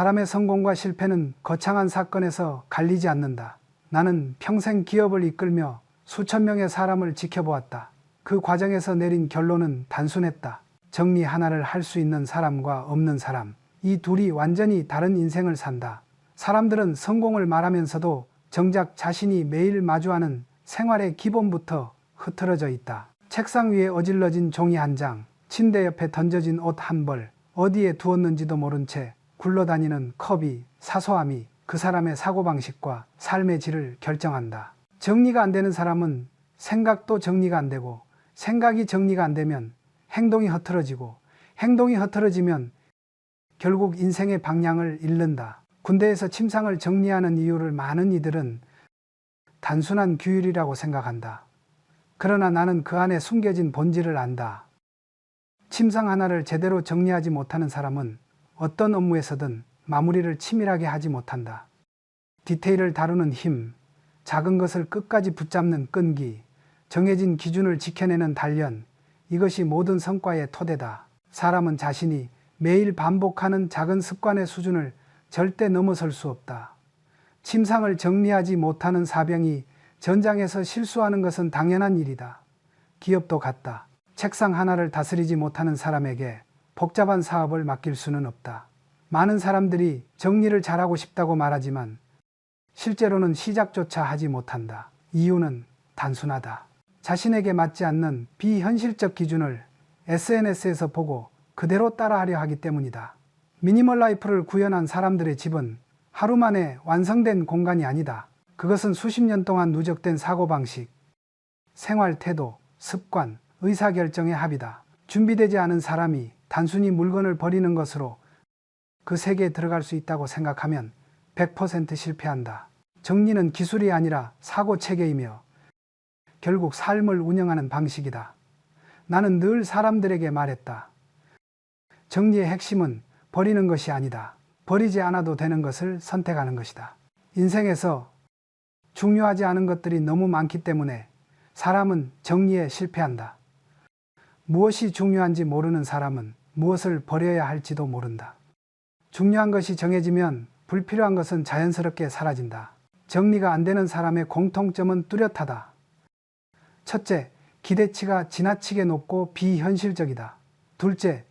사람의 성공과 실패는 거창한 사건에서 갈리지 않는다. 나는 평생 기업을 이끌며 수천 명의 사람을 지켜보았다. 그 과정에서 내린 결론은 단순했다. 정리 하나를 할 수 있는 사람과 없는 사람, 이 둘이 완전히 다른 인생을 산다. 사람들은 성공을 말하면서도 정작 자신이 매일 마주하는 생활의 기본부터 흐트러져 있다. 책상 위에 어질러진 종이 한 장, 침대 옆에 던져진 옷 한 벌, 어디에 두었는지도 모른 채 굴러다니는 컵이, 사소함이 그 사람의 사고방식과 삶의 질을 결정한다. 정리가 안 되는 사람은 생각도 정리가 안 되고, 생각이 정리가 안 되면 행동이 흐트러지고, 행동이 흐트러지면 결국 인생의 방향을 잃는다. 군대에서 침상을 정리하는 이유를 많은 이들은 단순한 규율이라고 생각한다. 그러나 나는 그 안에 숨겨진 본질을 안다. 침상 하나를 제대로 정리하지 못하는 사람은 어떤 업무에서든 마무리를 치밀하게 하지 못한다. 디테일을 다루는 힘, 작은 것을 끝까지 붙잡는 끈기, 정해진 기준을 지켜내는 단련, 이것이 모든 성과의 토대다. 사람은 자신이 매일 반복하는 작은 습관의 수준을 절대 넘어설 수 없다. 침상을 정리하지 못하는 사병이 전장에서 실수하는 것은 당연한 일이다. 기업도 같다. 책상 하나를 다스리지 못하는 사람에게 복잡한 사업을 맡길 수는 없다. 많은 사람들이 정리를 잘하고 싶다고 말하지만 실제로는 시작조차 하지 못한다. 이유는 단순하다. 자신에게 맞지 않는 비현실적 기준을 SNS에서 보고 그대로 따라하려 하기 때문이다. 미니멀 라이프를 구현한 사람들의 집은 하루 만에 완성된 공간이 아니다. 그것은 수십 년 동안 누적된 사고방식, 생활 태도, 습관, 의사결정의 합이다. 준비되지 않은 사람이 단순히 물건을 버리는 것으로 그 세계에 들어갈 수 있다고 생각하면 100% 실패한다. 정리는 기술이 아니라 사고체계이며 결국 삶을 운영하는 방식이다. 나는 늘 사람들에게 말했다. 정리의 핵심은 버리는 것이 아니다. 버리지 않아도 되는 것을 선택하는 것이다. 인생에서 중요하지 않은 것들이 너무 많기 때문에 사람은 정리에 실패한다. 무엇이 중요한지 모르는 사람은 무엇을 버려야 할지도 모른다. 중요한 것이 정해지면 불필요한 것은 자연스럽게 사라진다. 정리가 안 되는 사람의 공통점은 뚜렷하다. 첫째, 기대치가 지나치게 높고 비현실적이다. 둘째,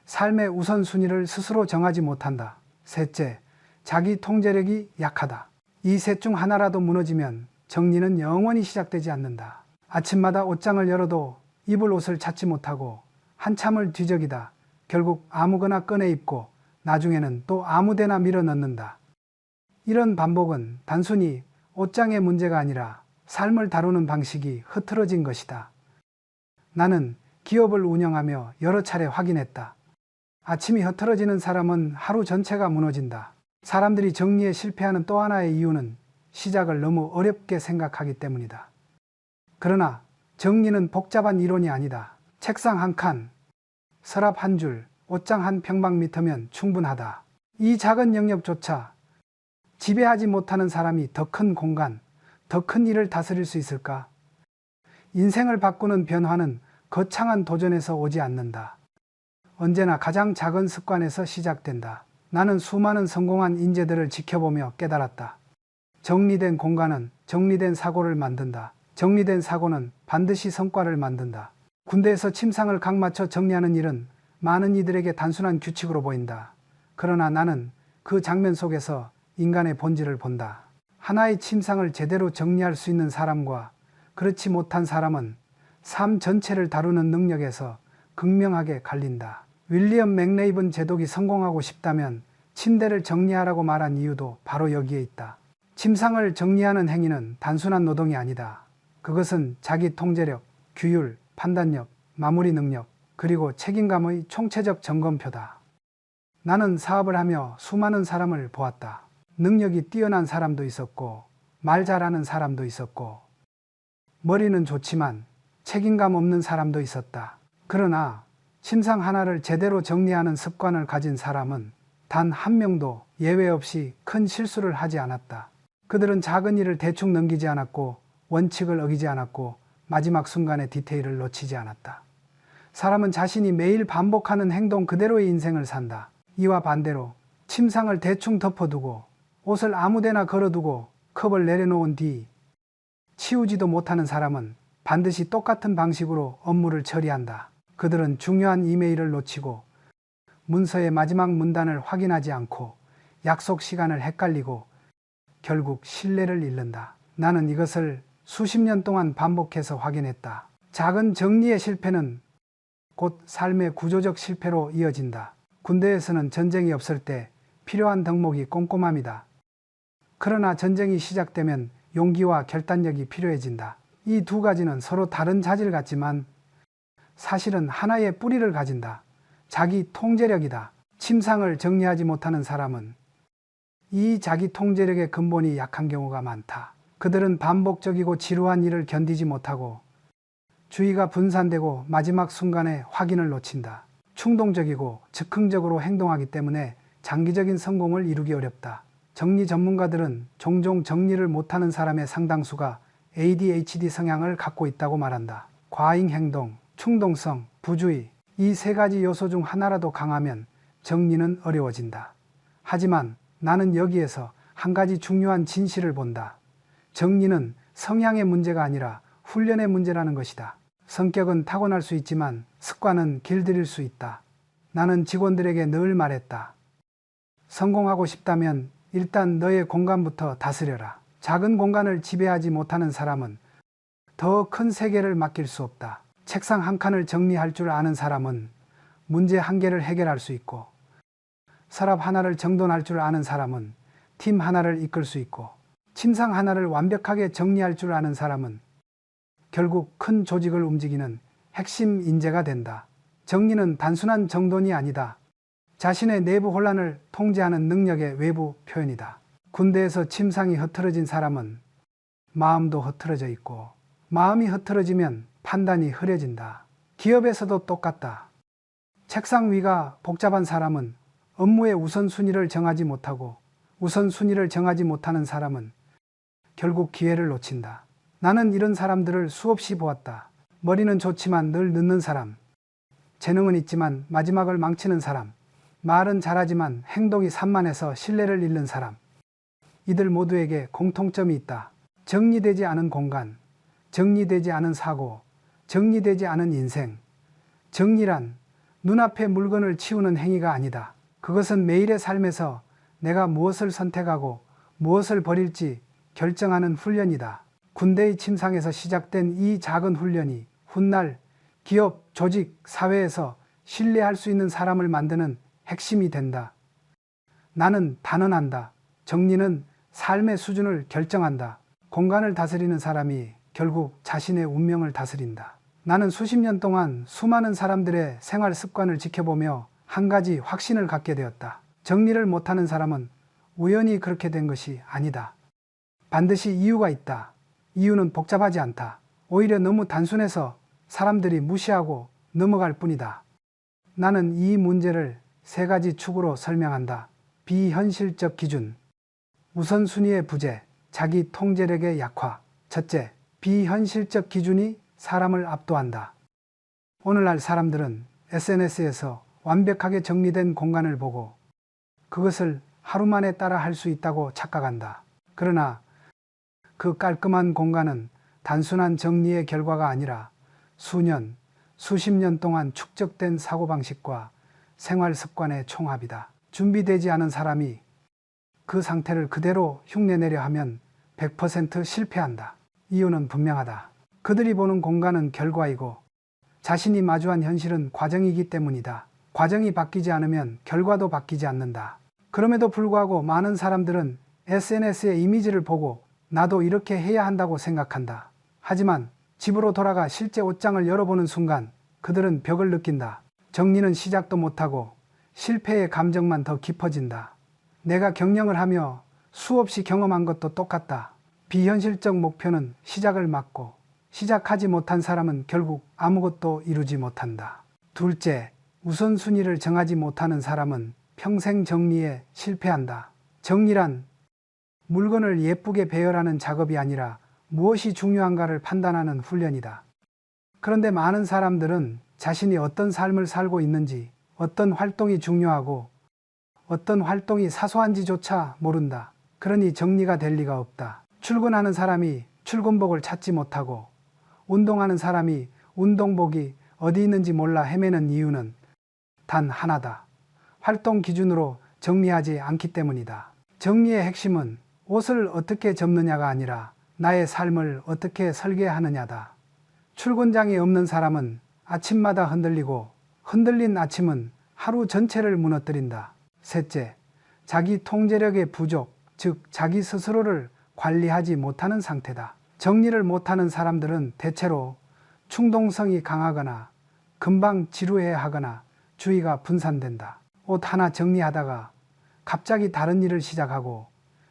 삶의 우선순위를 스스로 정하지 못한다. 셋째, 자기 통제력이 약하다. 이 셋 중 하나라도 무너지면 정리는 영원히 시작되지 않는다. 아침마다 옷장을 열어도 입을 옷을 찾지 못하고 한참을 뒤적이다 결국 아무거나 꺼내 입고 나중에는 또 아무데나 밀어 넣는다. 이런 반복은 단순히 옷장의 문제가 아니라 삶을 다루는 방식이 흐트러진 것이다. 나는 기업을 운영하며 여러 차례 확인했다. 아침이 흐트러지는 사람은 하루 전체가 무너진다. 사람들이 정리에 실패하는 또 하나의 이유는 시작을 너무 어렵게 생각하기 때문이다. 그러나 정리는 복잡한 이론이 아니다. 책상 한 칸, 서랍 한 줄, 옷장 한 평방미터면 충분하다. 이 작은 영역조차 지배하지 못하는 사람이 더 큰 공간, 더 큰 일을 다스릴 수 있을까? 인생을 바꾸는 변화는 거창한 도전에서 오지 않는다. 언제나 가장 작은 습관에서 시작된다. 나는 수많은 성공한 인재들을 지켜보며 깨달았다. 정리된 공간은 정리된 사고를 만든다. 정리된 사고는 반드시 성과를 만든다. 군대에서 침상을 각 맞춰 정리하는 일은 많은 이들에게 단순한 규칙으로 보인다. 그러나 나는 그 장면 속에서 인간의 본질을 본다. 하나의 침상을 제대로 정리할 수 있는 사람과 그렇지 못한 사람은 삶 전체를 다루는 능력에서 극명하게 갈린다. 윌리엄 맥레이븐 제독이 성공하고 싶다면 침대를 정리하라고 말한 이유도 바로 여기에 있다. 침상을 정리하는 행위는 단순한 노동이 아니다. 그것은 자기 통제력, 규율, 판단력, 마무리 능력, 그리고 책임감의 총체적 점검표다. 나는 사업을 하며 수많은 사람을 보았다. 능력이 뛰어난 사람도 있었고, 말 잘하는 사람도 있었고, 머리는 좋지만 책임감 없는 사람도 있었다. 그러나 침상 하나를 제대로 정리하는 습관을 가진 사람은 단 한 명도 예외 없이 큰 실수를 하지 않았다. 그들은 작은 일을 대충 넘기지 않았고, 원칙을 어기지 않았고, 마지막 순간의 디테일을 놓치지 않았다. 사람은 자신이 매일 반복하는 행동 그대로의 인생을 산다. 이와 반대로 침상을 대충 덮어두고 옷을 아무데나 걸어두고 컵을 내려놓은 뒤 치우지도 못하는 사람은 반드시 똑같은 방식으로 업무를 처리한다. 그들은 중요한 이메일을 놓치고 문서의 마지막 문단을 확인하지 않고 약속 시간을 헷갈리고 결국 신뢰를 잃는다. 나는 이것을 수십 년 동안 반복해서 확인했다. 작은 정리의 실패는 곧 삶의 구조적 실패로 이어진다. 군대에서는 전쟁이 없을 때 필요한 덕목이 꼼꼼함이다. 그러나 전쟁이 시작되면 용기와 결단력이 필요해진다. 이 두 가지는 서로 다른 자질 같지만 사실은 하나의 뿌리를 가진다. 자기 통제력이다. 침상을 정리하지 못하는 사람은 이 자기 통제력의 근본이 약한 경우가 많다. 그들은 반복적이고 지루한 일을 견디지 못하고 주의가 분산되고 마지막 순간에 확인을 놓친다. 충동적이고 즉흥적으로 행동하기 때문에 장기적인 성공을 이루기 어렵다. 정리 전문가들은 종종 정리를 못하는 사람의 상당수가 ADHD 성향을 갖고 있다고 말한다. 과잉 행동, 충동성, 부주의, 이 세 가지 요소 중 하나라도 강하면 정리는 어려워진다. 하지만 나는 여기에서 한 가지 중요한 진실을 본다. 정리는 성향의 문제가 아니라 훈련의 문제라는 것이다. 성격은 타고날 수 있지만 습관은 길들일 수 있다. 나는 직원들에게 늘 말했다. 성공하고 싶다면 일단 너의 공간부터 다스려라. 작은 공간을 지배하지 못하는 사람은 더 큰 세계를 맡길 수 없다. 책상 한 칸을 정리할 줄 아는 사람은 문제 한 개를 해결할 수 있고, 서랍 하나를 정돈할 줄 아는 사람은 팀 하나를 이끌 수 있고, 침상 하나를 완벽하게 정리할 줄 아는 사람은 결국 큰 조직을 움직이는 핵심 인재가 된다. 정리는 단순한 정돈이 아니다. 자신의 내부 혼란을 통제하는 능력의 외부 표현이다. 군대에서 침상이 흐트러진 사람은 마음도 흐트러져 있고, 마음이 흐트러지면 판단이 흐려진다. 기업에서도 똑같다. 책상 위가 복잡한 사람은 업무의 우선순위를 정하지 못하고, 우선순위를 정하지 못하는 사람은 결국 기회를 놓친다. 나는 이런 사람들을 수없이 보았다. 머리는 좋지만 늘 늦는 사람, 재능은 있지만 마지막을 망치는 사람, 말은 잘하지만 행동이 산만해서 신뢰를 잃는 사람. 이들 모두에게 공통점이 있다. 정리되지 않은 공간, 정리되지 않은 사고, 정리되지 않은 인생. 정리란 눈앞의 물건을 치우는 행위가 아니다. 그것은 매일의 삶에서 내가 무엇을 선택하고 무엇을 버릴지 결정하는 훈련이다. 군대의 침상에서 시작된 이 작은 훈련이 훗날 기업, 조직, 사회에서 신뢰할 수 있는 사람을 만드는 핵심이 된다. 나는 단언한다. 정리는 삶의 수준을 결정한다. 공간을 다스리는 사람이 결국 자신의 운명을 다스린다. 나는 수십 년 동안 수많은 사람들의 생활 습관을 지켜보며 한 가지 확신을 갖게 되었다. 정리를 못하는 사람은 우연히 그렇게 된 것이 아니다. 반드시 이유가 있다. 이유는 복잡하지 않다. 오히려 너무 단순해서 사람들이 무시하고 넘어갈 뿐이다. 나는 이 문제를 세 가지 축으로 설명한다. 비현실적 기준, 우선순위의 부재, 자기 통제력의 약화. 첫째, 비현실적 기준이 사람을 압도한다. 오늘날 사람들은 SNS에서 완벽하게 정리된 공간을 보고 그것을 하루 만에 따라 할 수 있다고 착각한다. 그러나 그 깔끔한 공간은 단순한 정리의 결과가 아니라 수년, 수십 년 동안 축적된 사고방식과 생활 습관의 총합이다. 준비되지 않은 사람이 그 상태를 그대로 흉내내려 하면 100% 실패한다. 이유는 분명하다. 그들이 보는 공간은 결과이고 자신이 마주한 현실은 과정이기 때문이다. 과정이 바뀌지 않으면 결과도 바뀌지 않는다. 그럼에도 불구하고 많은 사람들은 SNS의 이미지를 보고 나도 이렇게 해야 한다고 생각한다. 하지만 집으로 돌아가 실제 옷장을 열어보는 순간 그들은 벽을 느낀다. 정리는 시작도 못하고 실패의 감정만 더 깊어진다. 내가 경영을 하며 수없이 경험한 것도 똑같다. 비현실적 목표는 시작을 막고 시작하지 못한 사람은 결국 아무것도 이루지 못한다. 둘째, 우선순위를 정하지 못하는 사람은 평생 정리에 실패한다. 정리란 물건을 예쁘게 배열하는 작업이 아니라 무엇이 중요한가를 판단하는 훈련이다. 그런데 많은 사람들은 자신이 어떤 삶을 살고 있는지, 어떤 활동이 중요하고 어떤 활동이 사소한지조차 모른다. 그러니 정리가 될 리가 없다. 출근하는 사람이 출근복을 찾지 못하고 운동하는 사람이 운동복이 어디 있는지 몰라 헤매는 이유는 단 하나다. 활동 기준으로 정리하지 않기 때문이다. 정리의 핵심은 옷을 어떻게 접느냐가 아니라 나의 삶을 어떻게 설계하느냐다. 출근장이 없는 사람은 아침마다 흔들리고 흔들린 아침은 하루 전체를 무너뜨린다. 셋째, 자기 통제력의 부족, 즉 자기 스스로를 관리하지 못하는 상태다. 정리를 못하는 사람들은 대체로 충동성이 강하거나 금방 지루해하거나 주의가 분산된다. 옷 하나 정리하다가 갑자기 다른 일을 시작하고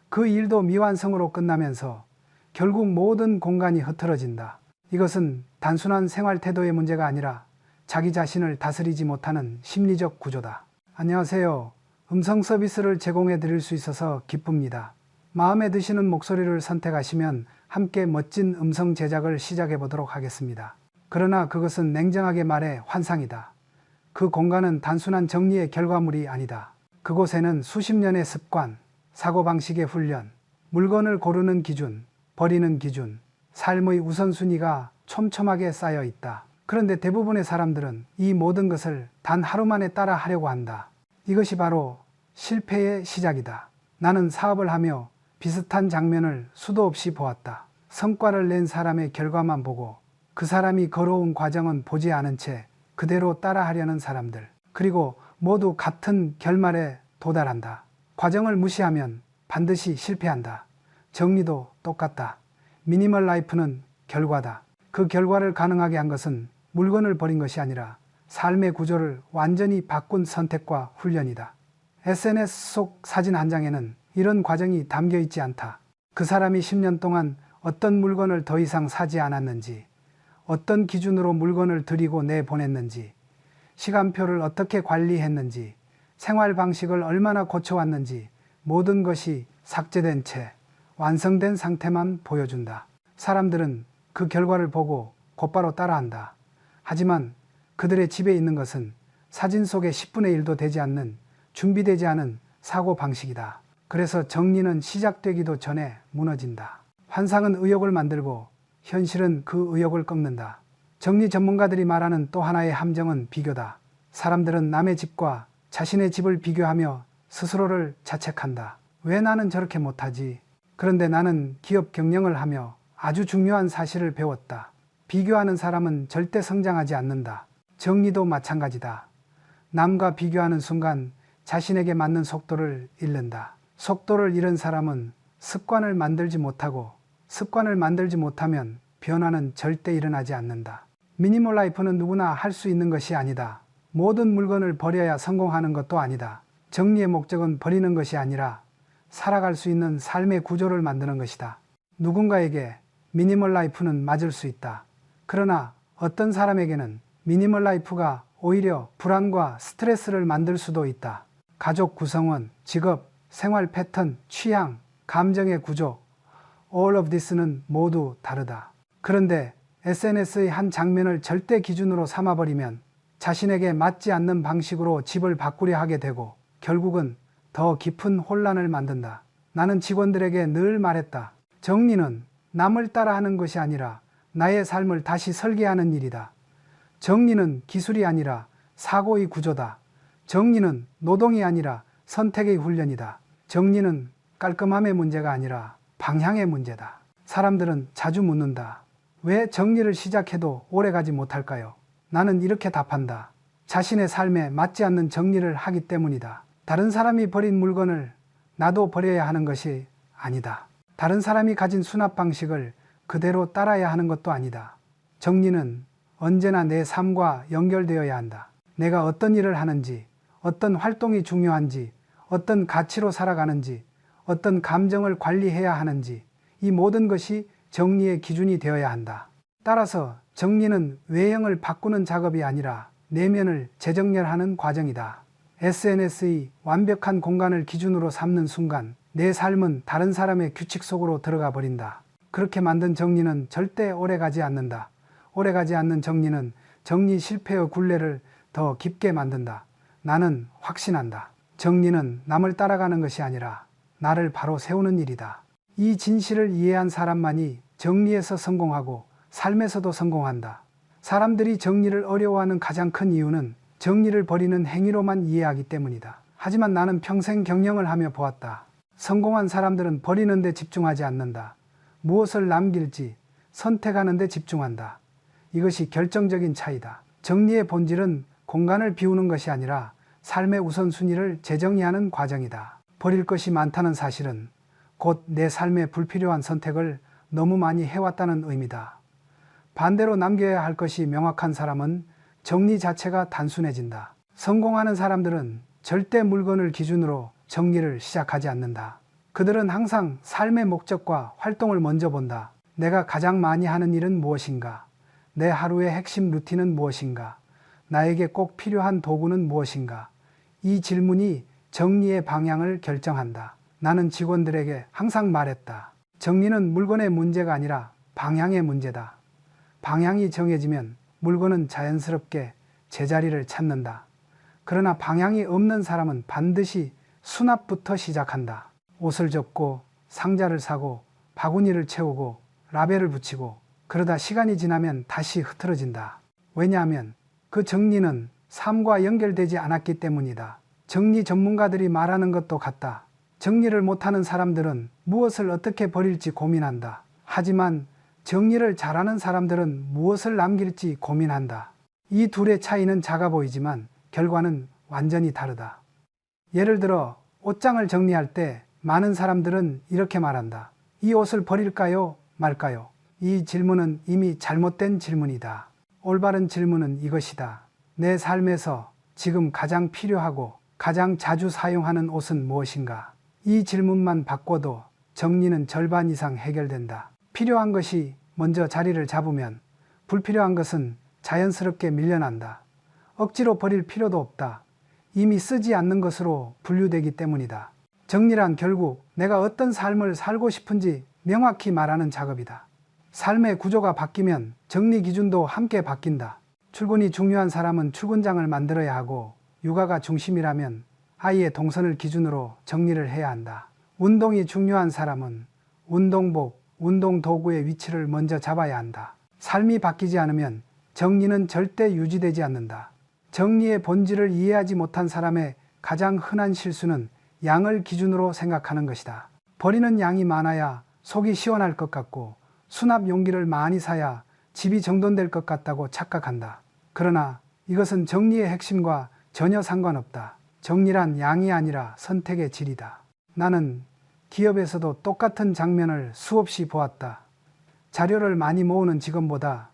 그 일도 미완성으로 끝나면서 결국 모든 공간이 흐트러진다. 이것은 단순한 생활 태도의 문제가 아니라 자기 자신을 다스리지 못하는 심리적 구조다. 안녕하세요. 음성 서비스를 제공해 드릴 수 있어서 기쁩니다. 마음에 드시는 목소리를 선택하시면 함께 멋진 음성 제작을 시작해 보도록 하겠습니다. 그러나 그것은 냉정하게 말해 환상이다. 그 공간은 단순한 정리의 결과물이 아니다. 그곳에는 수십 년의 습관, 사고방식의 훈련, 물건을 고르는 기준, 버리는 기준, 삶의 우선순위가 촘촘하게 쌓여 있다. 그런데 대부분의 사람들은 이 모든 것을 단 하루 만에 따라 하려고 한다. 이것이 바로 실패의 시작이다. 나는 사업을 하며 비슷한 장면을 수도 없이 보았다. 성과를 낸 사람의 결과만 보고 그 사람이 걸어온 과정은 보지 않은 채 그대로 따라하려는 사람들. 그리고 모두 같은 결말에 도달한다. 과정을 무시하면 반드시 실패한다. 정리도 똑같다. 미니멀 라이프는 결과다. 그 결과를 가능하게 한 것은 물건을 버린 것이 아니라 삶의 구조를 완전히 바꾼 선택과 훈련이다. SNS 속 사진 한 장에는 이런 과정이 담겨 있지 않다. 그 사람이 10년 동안 어떤 물건을 더 이상 사지 않았는지, 어떤 기준으로 물건을 들이고 내보냈는지, 시간표를 어떻게 관리했는지, 생활 방식을 얼마나 고쳐왔는지 모든 것이 삭제된 채 완성된 상태만 보여준다. 사람들은 그 결과를 보고 곧바로 따라한다. 하지만 그들의 집에 있는 것은 사진 속의 10분의 1도 되지 않는 준비되지 않은 사고방식이다. 그래서 정리는 시작되기도 전에 무너진다. 환상은 의욕을 만들고 현실은 그 의욕을 꺾는다. 정리 전문가들이 말하는 또 하나의 함정은 비교다. 사람들은 남의 집과 자신의 집을 비교하며 스스로를 자책한다. 왜 나는 저렇게 못하지? 그런데 나는 기업 경영을 하며 아주 중요한 사실을 배웠다. 비교하는 사람은 절대 성장하지 않는다. 정리도 마찬가지다. 남과 비교하는 순간 자신에게 맞는 속도를 잃는다. 속도를 잃은 사람은 습관을 만들지 못하고 습관을 만들지 못하면 변화는 절대 일어나지 않는다. 미니멀 라이프는 누구나 할 수 있는 것이 아니다. 모든 물건을 버려야 성공하는 것도 아니다. 정리의 목적은 버리는 것이 아니라 살아갈 수 있는 삶의 구조를 만드는 것이다. 누군가에게 미니멀 라이프는 맞을 수 있다. 그러나 어떤 사람에게는 미니멀 라이프가 오히려 불안과 스트레스를 만들 수도 있다. 가족 구성원, 직업, 생활 패턴, 취향, 감정의 구조, all of this는 모두 다르다. 그런데 SNS의 한 장면을 절대 기준으로 삼아버리면 자신에게 맞지 않는 방식으로 집을 바꾸려 하게 되고 결국은 더 깊은 혼란을 만든다. 나는 직원들에게 늘 말했다. 정리는 남을 따라하는 것이 아니라 나의 삶을 다시 설계하는 일이다. 정리는 기술이 아니라 사고의 구조다. 정리는 노동이 아니라 선택의 훈련이다. 정리는 깔끔함의 문제가 아니라 방향의 문제다. 사람들은 자주 묻는다. 왜 정리를 시작해도 오래가지 못할까요? 나는 이렇게 답한다. 자신의 삶에 맞지 않는 정리를 하기 때문이다. 다른 사람이 버린 물건을 나도 버려야 하는 것이 아니다. 다른 사람이 가진 수납 방식을 그대로 따라야 하는 것도 아니다. 정리는 언제나 내 삶과 연결되어야 한다. 내가 어떤 일을 하는지, 어떤 활동이 중요한지, 어떤 가치로 살아가는지, 어떤 감정을 관리해야 하는지 이 모든 것이 정리의 기준이 되어야 한다. 따라서 정리는 외형을 바꾸는 작업이 아니라 내면을 재정렬하는 과정이다. SNS의 완벽한 공간을 기준으로 삼는 순간 내 삶은 다른 사람의 규칙 속으로 들어가 버린다. 그렇게 만든 정리는 절대 오래가지 않는다. 오래가지 않는 정리는 정리 실패의 굴레를 더 깊게 만든다. 나는 확신한다. 정리는 남을 따라가는 것이 아니라 나를 바로 세우는 일이다. 이 진실을 이해한 사람만이 정리에서 성공하고 삶에서도 성공한다. 사람들이 정리를 어려워하는 가장 큰 이유는 정리를 버리는 행위로만 이해하기 때문이다. 하지만 나는 평생 경영을 하며 보았다. 성공한 사람들은 버리는 데 집중하지 않는다. 무엇을 남길지 선택하는 데 집중한다. 이것이 결정적인 차이다. 정리의 본질은 공간을 비우는 것이 아니라 삶의 우선순위를 재정의하는 과정이다. 버릴 것이 많다는 사실은 곧 내 삶에 불필요한 선택을 너무 많이 해왔다는 의미다. 반대로 남겨야 할 것이 명확한 사람은 정리 자체가 단순해진다. 성공하는 사람들은 절대 물건을 기준으로 정리를 시작하지 않는다. 그들은 항상 삶의 목적과 활동을 먼저 본다. 내가 가장 많이 하는 일은 무엇인가? 내 하루의 핵심 루틴은 무엇인가? 나에게 꼭 필요한 도구는 무엇인가? 이 질문이 정리의 방향을 결정한다. 나는 직원들에게 항상 말했다. 정리는 물건의 문제가 아니라 방향의 문제다. 방향이 정해지면 물건은 자연스럽게 제자리를 찾는다. 그러나 방향이 없는 사람은 반드시 수납부터 시작한다. 옷을 접고 상자를 사고 바구니를 채우고 라벨을 붙이고 그러다 시간이 지나면 다시 흐트러진다. 왜냐하면 그 정리는 삶과 연결되지 않았기 때문이다. 정리 전문가들이 말하는 것도 같다. 정리를 못하는 사람들은 무엇을 어떻게 버릴지 고민한다. 하지만 정리를 잘하는 사람들은 무엇을 남길지 고민한다. 이 둘의 차이는 작아 보이지만 결과는 완전히 다르다. 예를 들어 옷장을 정리할 때 많은 사람들은 이렇게 말한다. 이 옷을 버릴까요? 말까요? 이 질문은 이미 잘못된 질문이다. 올바른 질문은 이것이다. 내 삶에서 지금 가장 필요하고 가장 자주 사용하는 옷은 무엇인가? 이 질문만 바꿔도 정리는 절반 이상 해결된다. 필요한 것이 먼저 자리를 잡으면 불필요한 것은 자연스럽게 밀려난다. 억지로 버릴 필요도 없다. 이미 쓰지 않는 것으로 분류되기 때문이다. 정리란 결국 내가 어떤 삶을 살고 싶은지 명확히 말하는 작업이다. 삶의 구조가 바뀌면 정리 기준도 함께 바뀐다. 출근이 중요한 사람은 출근장을 만들어야 하고 육아가 중심이라면 아이의 동선을 기준으로 정리를 해야 한다. 운동이 중요한 사람은 운동복, 운동도구의 위치를 먼저 잡아야 한다. 삶이 바뀌지 않으면 정리는 절대 유지되지 않는다. 정리의 본질을 이해하지 못한 사람의 가장 흔한 실수는 양을 기준으로 생각하는 것이다. 버리는 양이 많아야 속이 시원할 것 같고 수납 용기를 많이 사야 집이 정돈될 것 같다고 착각한다. 그러나 이것은 정리의 핵심과 전혀 상관없다. 정리란 양이 아니라 선택의 질이다. 나는 기업에서도 똑같은 장면을 수없이 보았다. 자료를 많이 모으는 직원보다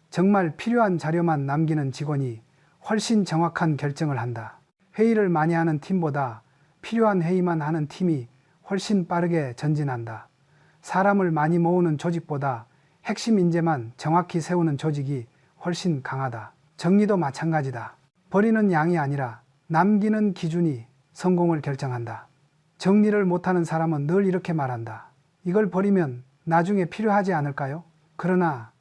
정말 필요한 자료만 남기는 직원이 훨씬 정확한 결정을 한다. 회의를 많이 하는 팀보다 필요한 회의만 하는 팀이 훨씬 빠르게 전진한다. 사람을 많이 모으는 조직보다 핵심 인재만 정확히 세우는 조직이 훨씬 강하다. 정리도 마찬가지다. 버리는 양이 아니라 남기는 기준이 성공을 결정한다. 정리를 못하는 사람은 늘 이렇게 말한다. 이걸 버리면 나중에 필요하지 않을까요? 그러나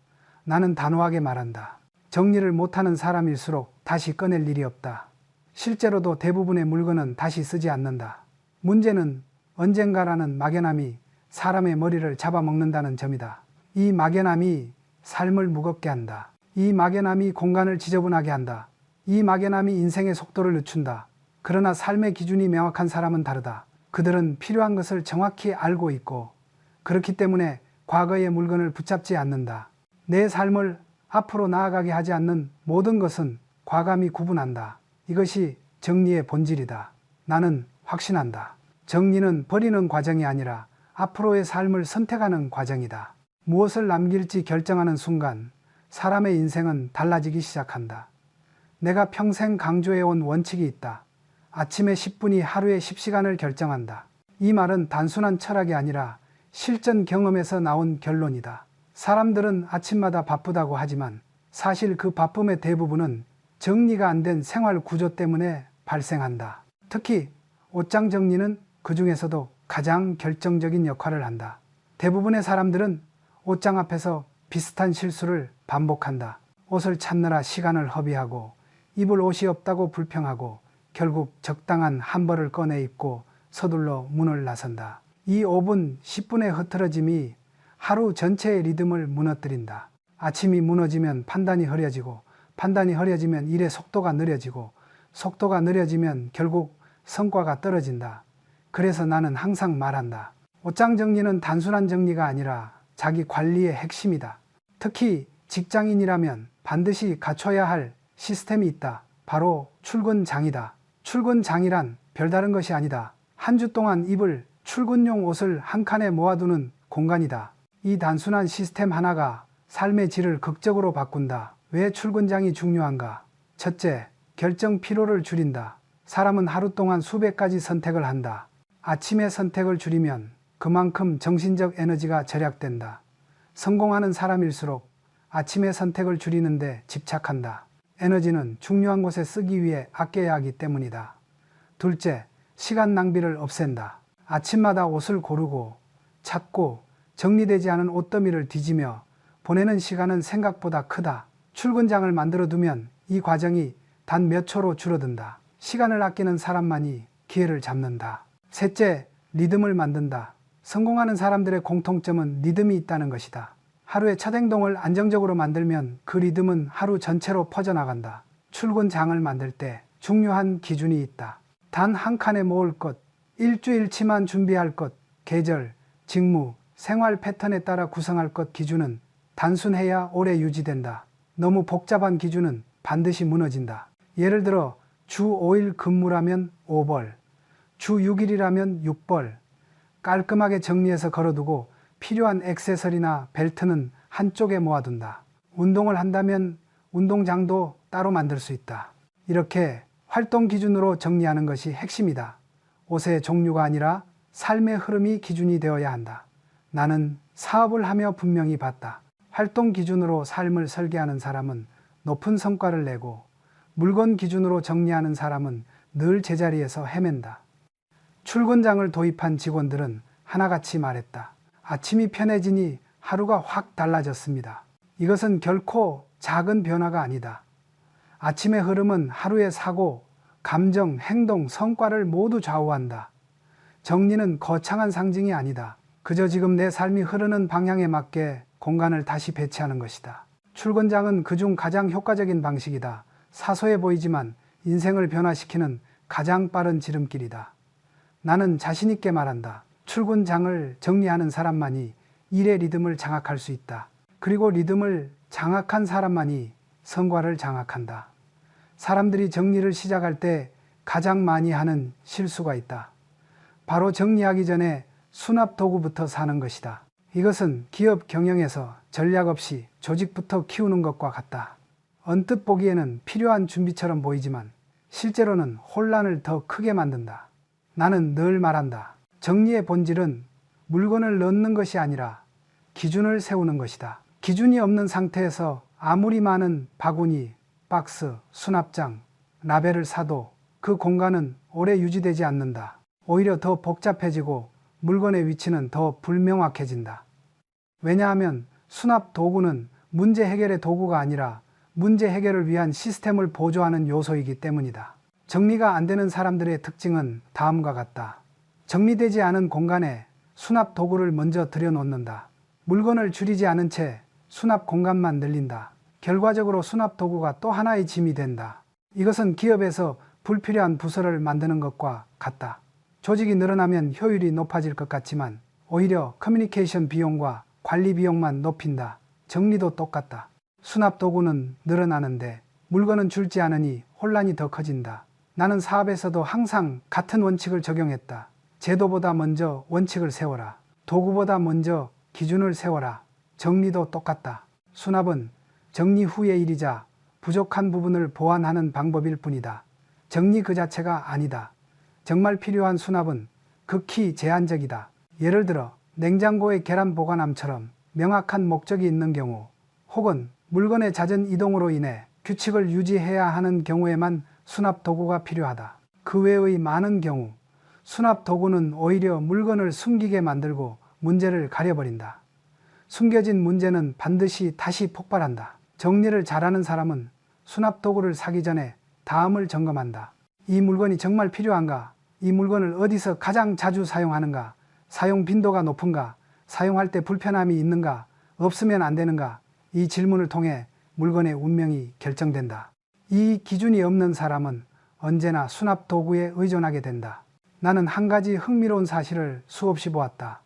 나는 단호하게 말한다. 정리를 못하는 사람일수록 다시 꺼낼 일이 없다. 실제로도 대부분의 물건은 다시 쓰지 않는다. 문제는 언젠가라는 막연함이 사람의 머리를 잡아먹는다는 점이다. 이 막연함이 삶을 무겁게 한다. 이 막연함이 공간을 지저분하게 한다. 이 막연함이 인생의 속도를 늦춘다. 그러나 삶의 기준이 명확한 사람은 다르다. 그들은 필요한 것을 정확히 알고 있고 그렇기 때문에 과거의 물건을 붙잡지 않는다. 내 삶을 앞으로 나아가게 하지 않는 모든 것은 과감히 구분한다. 이것이 정리의 본질이다. 나는 확신한다. 정리는 버리는 과정이 아니라 앞으로의 삶을 선택하는 과정이다. 무엇을 남길지 결정하는 순간 사람의 인생은 달라지기 시작한다. 내가 평생 강조해온 원칙이 있다. 아침에 10분이 하루의 10시간을 결정한다. 이 말은 단순한 철학이 아니라 실전 경험에서 나온 결론이다. 사람들은 아침마다 바쁘다고 하지만 사실 그 바쁨의 대부분은 정리가 안 된 생활 구조 때문에 발생한다. 특히 옷장 정리는 그 중에서도 가장 결정적인 역할을 한다. 대부분의 사람들은 옷장 앞에서 비슷한 실수를 반복한다. 옷을 찾느라 시간을 허비하고 입을 옷이 없다고 불평하고 결국 적당한 한 벌을 꺼내 입고 서둘러 문을 나선다. 이 5분, 10분의 흐트러짐이 하루 전체의 리듬을 무너뜨린다. 아침이 무너지면 판단이 흐려지고, 판단이 흐려지면 일의 속도가 느려지고, 속도가 느려지면 결국 성과가 떨어진다. 그래서 나는 항상 말한다. 옷장 정리는 단순한 정리가 아니라 자기 관리의 핵심이다. 특히 직장인이라면 반드시 갖춰야 할 시스템이 있다. 바로 출근장이다. 출근장이란 별다른 것이 아니다. 한 주 동안 입을 출근용 옷을 한 칸에 모아두는 공간이다. 이 단순한 시스템 하나가 삶의 질을 극적으로 바꾼다. 왜 출근장이 중요한가? 첫째, 결정 피로를 줄인다. 사람은 하루 동안 수백 가지 선택을 한다. 아침에 선택을 줄이면 그만큼 정신적 에너지가 절약된다. 성공하는 사람일수록 아침에 선택을 줄이는데 집착한다. 에너지는 중요한 곳에 쓰기 위해 아껴야 하기 때문이다. 둘째, 시간 낭비를 없앤다. 아침마다 옷을 고르고 찾고 정리되지 않은 옷더미를 뒤지며 보내는 시간은 생각보다 크다. 출근장을 만들어 두면 이 과정이 단 몇 초로 줄어든다. 시간을 아끼는 사람만이 기회를 잡는다. 셋째, 리듬을 만든다. 성공하는 사람들의 공통점은 리듬이 있다는 것이다. 하루의 첫 행동을 안정적으로 만들면 그 리듬은 하루 전체로 퍼져나간다. 출근장을 만들 때 중요한 기준이 있다. 단 한 칸에 모을 것, 일주일치만 준비할 것, 계절, 직무, 생활 패턴에 따라 구성할 것 기준은 단순해야 오래 유지된다. 너무 복잡한 기준은 반드시 무너진다. 예를 들어 주 5일 근무라면 5벌, 주 6일이라면 6벌, 깔끔하게 정리해서 걸어두고 필요한 액세서리나 벨트는 한쪽에 모아둔다. 운동을 한다면 운동장도 따로 만들 수 있다. 이렇게 활동 기준으로 정리하는 것이 핵심이다. 옷의 종류가 아니라 삶의 흐름이 기준이 되어야 한다. 나는 사업을 하며 분명히 봤다. 활동 기준으로 삶을 설계하는 사람은 높은 성과를 내고 물건 기준으로 정리하는 사람은 늘 제자리에서 헤맨다. 출근장을 도입한 직원들은 하나같이 말했다. 아침이 편해지니 하루가 확 달라졌습니다. 이것은 결코 작은 변화가 아니다. 아침의 흐름은 하루의 사고, 감정, 행동, 성과를 모두 좌우한다. 정리는 거창한 상징이 아니다. 그저 지금 내 삶이 흐르는 방향에 맞게 공간을 다시 배치하는 것이다. 출근장은 그중 가장 효과적인 방식이다. 사소해 보이지만 인생을 변화시키는 가장 빠른 지름길이다. 나는 자신 있게 말한다. 출근장을 정리하는 사람만이 일의 리듬을 장악할 수 있다. 그리고 리듬을 장악한 사람만이 성과를 장악한다. 사람들이 정리를 시작할 때 가장 많이 하는 실수가 있다. 바로 정리하기 전에 수납 도구부터 사는 것이다. 이것은 기업 경영에서 전략 없이 조직부터 키우는 것과 같다. 언뜻 보기에는 필요한 준비처럼 보이지만 실제로는 혼란을 더 크게 만든다. 나는 늘 말한다. 정리의 본질은 물건을 넣는 것이 아니라 기준을 세우는 것이다. 기준이 없는 상태에서 아무리 많은 바구니, 박스, 수납장, 라벨을 사도 그 공간은 오래 유지되지 않는다. 오히려 더 복잡해지고 물건의 위치는 더 불명확해진다. 왜냐하면 수납 도구는 문제 해결의 도구가 아니라 문제 해결을 위한 시스템을 보조하는 요소이기 때문이다. 정리가 안 되는 사람들의 특징은 다음과 같다. 정리되지 않은 공간에 수납 도구를 먼저 들여놓는다. 물건을 줄이지 않은 채 수납 공간만 늘린다. 결과적으로 수납 도구가 또 하나의 짐이 된다. 이것은 기업에서 불필요한 부서를 만드는 것과 같다. 조직이 늘어나면 효율이 높아질 것 같지만 오히려 커뮤니케이션 비용과 관리 비용만 높인다. 정리도 똑같다. 수납 도구는 늘어나는데 물건은 줄지 않으니 혼란이 더 커진다. 나는 사업에서도 항상 같은 원칙을 적용했다. 제도보다 먼저 원칙을 세워라. 도구보다 먼저 기준을 세워라. 정리도 똑같다. 수납은 정리 후의 일이자 부족한 부분을 보완하는 방법일 뿐이다. 정리 그 자체가 아니다. 정말 필요한 수납은 극히 제한적이다. 예를 들어 냉장고의 계란 보관함처럼 명확한 목적이 있는 경우, 혹은 물건의 잦은 이동으로 인해 규칙을 유지해야 하는 경우에만 수납 도구가 필요하다. 그 외의 많은 경우 수납 도구는 오히려 물건을 숨기게 만들고 문제를 가려버린다. 숨겨진 문제는 반드시 다시 폭발한다. 정리를 잘하는 사람은 수납 도구를 사기 전에 다음을 점검한다. 이 물건이 정말 필요한가? 이 물건을 어디서 가장 자주 사용하는가? 사용 빈도가 높은가? 사용할 때 불편함이 있는가? 없으면 안 되는가? 이 질문을 통해 물건의 운명이 결정된다. 이 기준이 없는 사람은 언제나 수납 도구에 의존하게 된다. 나는 한 가지 흥미로운 사실을 수없이 보았다.